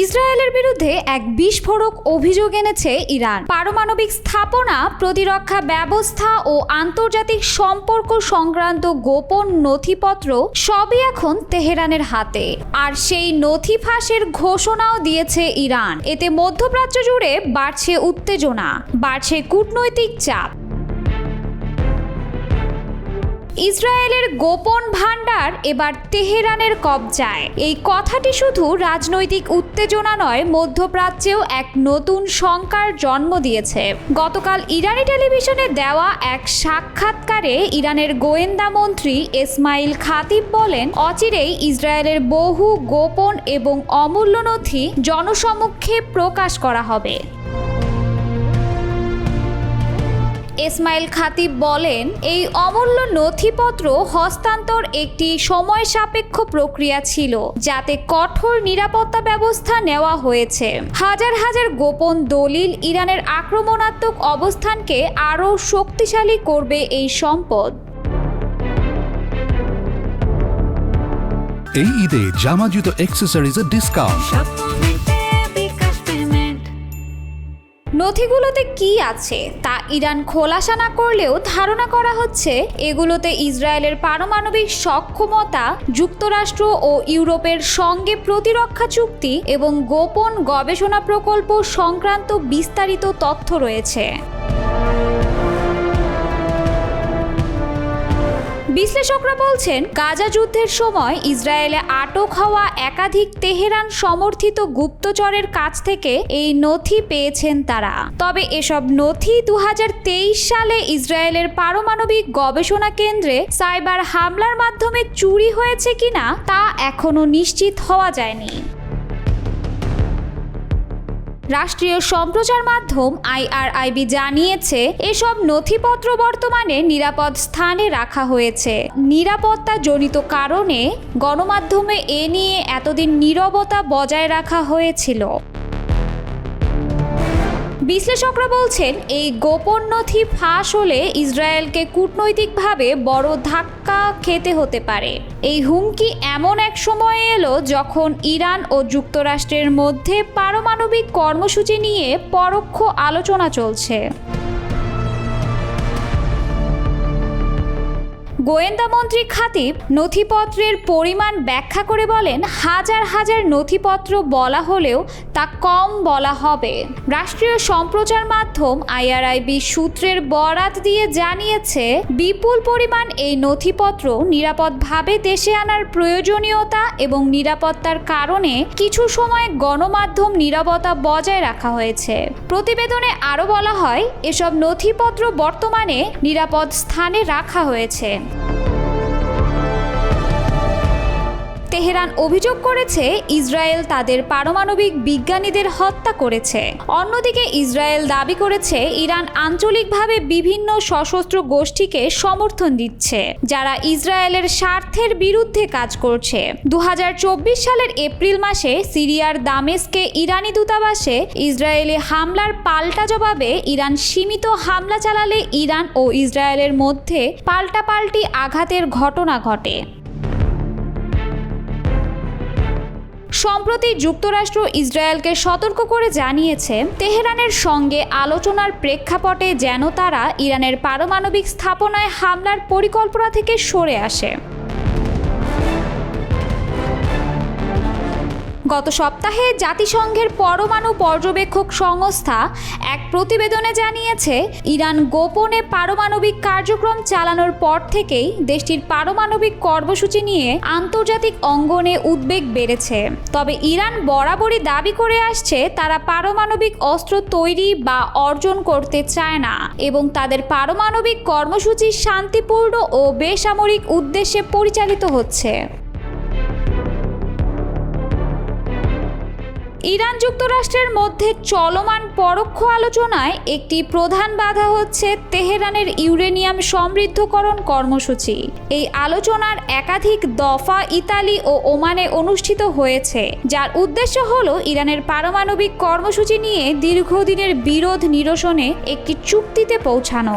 ইসরায়েলের বিরুদ্ধে এক বিস্ফোরক অভিযোগ এনেছে ইরান। পারমাণবিক স্থাপনা, প্রতিরক্ষা ব্যবস্থা ও আন্তর্জাতিক সম্পর্ক সংক্রান্ত গোপন নথিপত্র সবই এখন তেহরানের হাতে। আর সেই নথি ফাঁসের ঘোষণাও দিয়েছে ইরান। এতে মধ্যপ্রাচ্য জুড়ে বাড়ছে উত্তেজনা, বাড়ছে কূটনৈতিক চাপ। ইসরায়েলের গোপন ভান্ডার এবার তেহরানের কবজায়। এই কথাটি শুধু রাজনৈতিক উত্তেজনা নয়, মধ্যপ্রাচ্যেও এক নতুন শঙ্কার জন্ম দিয়েছে। গতকাল ইরানি টেলিভিশনে দেওয়া এক সাক্ষাৎকারে ইরানের গোয়েন্দা মন্ত্রী ইসমাইল খাতিব বলেন, অচিরেই ইসরায়েলের বহু গোপন এবং অমূল্য নথি জনসমক্ষে প্রকাশ করা হবে। ইসমাইল খাতিব বলেন, এই অমূল্য নথিপত্র হস্তান্তর একটি সময় সাপেক্ষ প্রক্রিয়া ছিল, যাতে কঠোর নিরাপত্তা ব্যবস্থা নেওয়া হয়েছে। হাজার হাজার গোপন দলিল ইরানের আক্রমণাত্মক অবস্থানকে আরও শক্তিশালী করবে এই সম্পদ। এই ঈদে জামা জুতো অ্যাক্সেসরিজের ডিসকাউন্ট। নথিগুলোতে কি আছে তা ইরান খোলাসা না করলেও ধারণা করা হচ্ছে এগুলোতে ইসরায়েলের পারমাণবিক সক্ষমতা, যুক্তরাষ্ট্র ও ইউরোপের সঙ্গে প্রতিরক্ষা চুক্তি এবং গোপন গবেষণা প্রকল্প সংক্রান্ত বিস্তারিত তথ্য রয়েছে। বিশ্লেষকরা বলছেন, গাজা যুদ্ধের সময় ইসরায়েলে আটক হওয়া একাধিক তেহরান সমর্থিত গুপ্তচরের কাছ থেকে এই নথি পেয়েছেন তারা। তবে এসব নথি 2023 সালে ইসরায়েলের পারমাণবিক গবেষণা কেন্দ্রে সাইবার হামলার মাধ্যমে চুরি হয়েছে কিনা তা এখনো নিশ্চিত হওয়া যায়নি। রাষ্ট্রীয় সম্প্রচার মাধ্যম IRIB জানিয়েছে, এসব নথিপত্র বর্তমানে নিরাপদ স্থানে রাখা হয়েছে। নিরাপত্তাজনিত কারণে গণমাধ্যমে এ নিয়ে এতদিন নীরবতা বজায় রাখা হয়েছিল। বিশ্লেষকরা বলছেন, এই গোপন নথি ফাঁস হলে ইসরায়েলকে কূটনৈতিকভাবে বড় ধাক্কা খেতে হতে পারে। এই হুমকি এমন এক সময়ে এলো যখন ইরান ও যুক্তরাষ্ট্রের মধ্যে পারমাণবিক কর্মসূচি নিয়ে পরোক্ষ আলোচনা চলছে। গোয়েন্দা মন্ত্রী খাতিব নথিপত্রের পরিমাণ ব্যাখ্যা করে বলেন, হাজার হাজার নথিপত্র বলা হলেও তা কম বলা হবে। রাষ্ট্রীয় সম্প্রচার মাধ্যম IRIB সূত্রের বরাত দিয়ে জানিয়েছে, বিপুল পরিমাণ এই নথিপত্র নিরাপদভাবে দেশে আনার প্রয়োজনীয়তা এবং নিরাপত্তার কারণে কিছু সময় গণমাধ্যম নীরবতা বজায় রাখা হয়েছে। প্রতিবেদনে আরও বলা হয়, এসব নথিপত্র বর্তমানে নিরাপদ স্থানে রাখা হয়েছে। তেহরান অভিযোগ করেছে, ইসরায়েল তাদের পারমাণবিক বিজ্ঞানীদের হত্যা করেছে। অন্যদিকে ইসরায়েল দাবি করেছে, ইরান আঞ্চলিকভাবে বিভিন্ন সশস্ত্র গোষ্ঠীকে সমর্থন দিচ্ছে, যারা ইসরায়েলের স্বার্থের বিরুদ্ধে কাজ করছে। 2024 সালের এপ্রিল মাসে সিরিয়ার দামেস্কে ইরানি দূতাবাসে ইসরায়েলি হামলার পাল্টা জবাবে ইরান সীমিত হামলা চালালে ইরান ও ইসরায়েলের মধ্যে পাল্টাপাল্টি আঘাতের ঘটনা ঘটে। সম্প্রতি যুক্তরাষ্ট্র ইসরায়েলকে সতর্ক করে জানিয়েছে, তেহরানের সঙ্গে আলোচনার প্রেক্ষাপটে যেন তারা ইরানের পারমাণবিক স্থাপনায় হামলার পরিকল্পনা থেকে সরে আসে। গত সপ্তাহে জাতিসংঘের পরমাণু পর্যবেক্ষক সংস্থা এক প্রতিবেদনে জানিয়েছে, ইরান গোপনে পারমাণবিক কার্যক্রম চালানোর পর থেকেই দেশটির পারমাণবিক কর্মসূচি নিয়ে আন্তর্জাতিক অঙ্গনে উদ্বেগ বেড়েছে। তবে ইরান বরাবরই দাবি করে আসছে, তারা পারমাণবিক অস্ত্র তৈরি বা অর্জন করতে চায় না এবং তাদের পারমাণবিক কর্মসূচি শান্তিপূর্ণ ও বেসামরিক উদ্দেশ্যে পরিচালিত হচ্ছে। ইরান যুক্তরাষ্ট্রের মধ্যে চলমান পরোক্ষ আলোচনায় একটি প্রধান বাধা হচ্ছে তেহরানের ইউরেনিয়াম সমৃদ্ধকরণ কর্মসূচি। এই আলোচনার একাধিক দফা ইতালি ও ওমানে অনুষ্ঠিত হয়েছে, যার উদ্দেশ্য হলো ইরানের পারমাণবিক কর্মসূচি নিয়ে দীর্ঘদিনের বিরোধ নিরসনে একটি চুক্তিতে পৌঁছানো।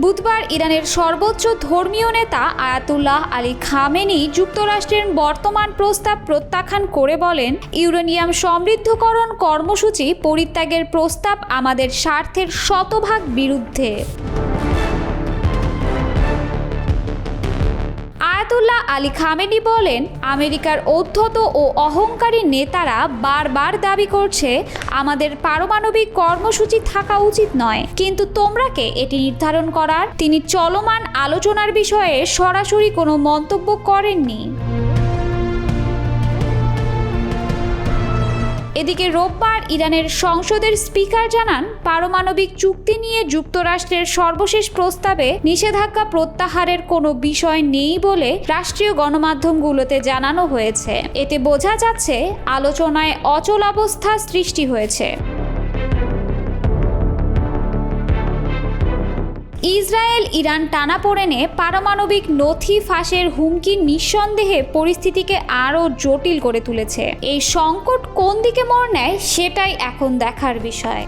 বুধবার ইরানের সর্বোচ্চ ধর্মীয় নেতা আয়াতুল্লাহ আলী খামেনি যুক্তরাষ্ট্রের বর্তমান প্রস্তাব প্রত্যাখ্যান করে বলেন, ইউরেনিয়াম সমৃদ্ধকরণ কর্মসূচি পরিত্যাগের প্রস্তাব আমাদের স্বার্থের শতভাগ বিরুদ্ধে। আয়াতুল্লাহ আলী খামেনি বলেন, আমেরিকার ঔদ্ধত ও অহংকারী নেতারা বারবার দাবি করছে আমাদের পারমাণবিক কর্মসূচি থাকা উচিত নয়, কিন্তু তোমরা কে এটি নির্ধারণ করার? তিনি চলমান আলোচনার বিষয়ে সরাসরি কোনো মন্তব্য করেননি। এদিকে রোববার ইরানের সংসদের স্পিকার জানান, পারমাণবিক চুক্তি নিয়ে যুক্তরাষ্ট্রের সর্বশেষ প্রস্তাবে নিষেধাজ্ঞা প্রত্যাহারের কোনো বিষয় নেই বলে রাষ্ট্রীয় গণমাধ্যমগুলোতে জানানো হয়েছে। এতে বোঝা যাচ্ছে আলোচনায় অচলাবস্থা সৃষ্টি হয়েছে। ইসরায়েল ইরান টানাপোড়েনে পারমাণবিক নথি ফাঁসের হুমকি নিঃসন্দেহে পরিস্থিতিকে আরও জটিল করে তুলেছে। এই সংকট কোন দিকে মোড় নেয় সেটাই এখন দেখার বিষয়।